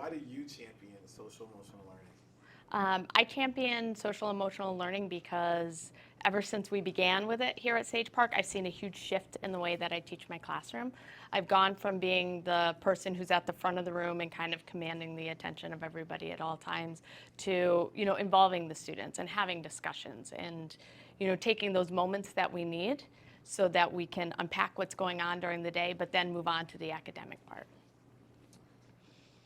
Why do you champion social emotional learning? I champion social emotional learning because ever since we began with it here at Sage Park, I've seen a huge shift in the way that I teach my classroom. I've gone from being the person who's at the front of the room and kind of commanding the attention of everybody at all times to, involving the students and having discussions and, taking those moments that we need so that we can unpack what's going on during the day, but then move on to the academic part.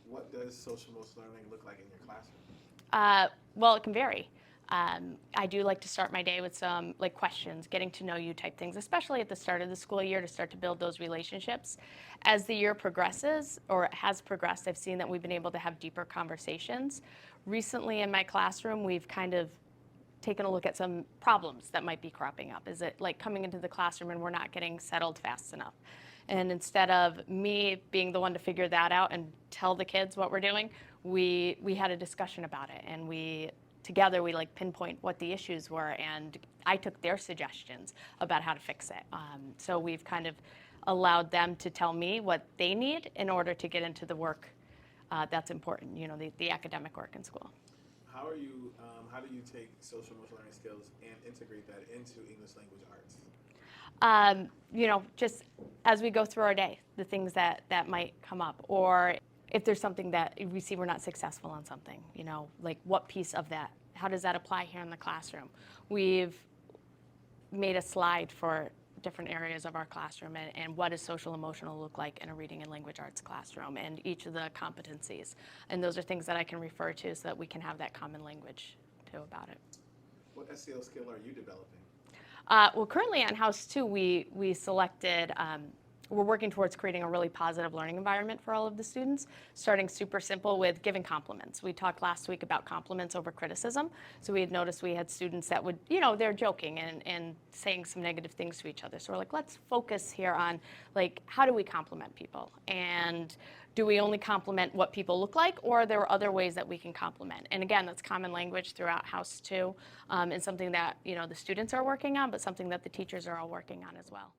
What does social emotional learning look like in your classroom? Well, it can vary. I do like to start my day with some questions, getting to know you type things, especially at the start of the school year to start to build those relationships. As the year progresses, or it has progressed, I've seen that we've been able to have deeper conversations. Recently in my classroom, we've kind of taken a look at some problems that might be cropping up. Is it like coming into the classroom and we're not getting settled fast enough? And instead of me being the one to figure that out and tell the kids what we're doing, we had a discussion about it, and together we pinpoint what the issues were, and I took their suggestions about how to fix it. So we've kind of allowed them to tell me what they need in order to get into the work that's important, the academic work in school. How do you take social emotional learning skills and integrate that into English language arts? Just as we go through our day, the things that might come up, or if there's something that we see we're not successful on something, what piece of that, how does that apply here in the classroom? We've made a slide for different areas of our classroom and what does social emotional look like in a reading and language arts classroom and each of the competencies. And those are things that I can refer to so that we can have that common language too about it. What SEL skill are you developing? Well, currently on House 2, we selected, we're working towards creating a really positive learning environment for all of the students, starting super simple with giving compliments. We talked last week about compliments over criticism. So we had noticed we had students that would, they're joking and saying some negative things to each other. So we're like, let's focus here on, how do we compliment people? And do we only compliment what people look like, or are there other ways that we can compliment? And again, that's common language throughout House 2, and something that, the students are working on, but something that the teachers are all working on as well.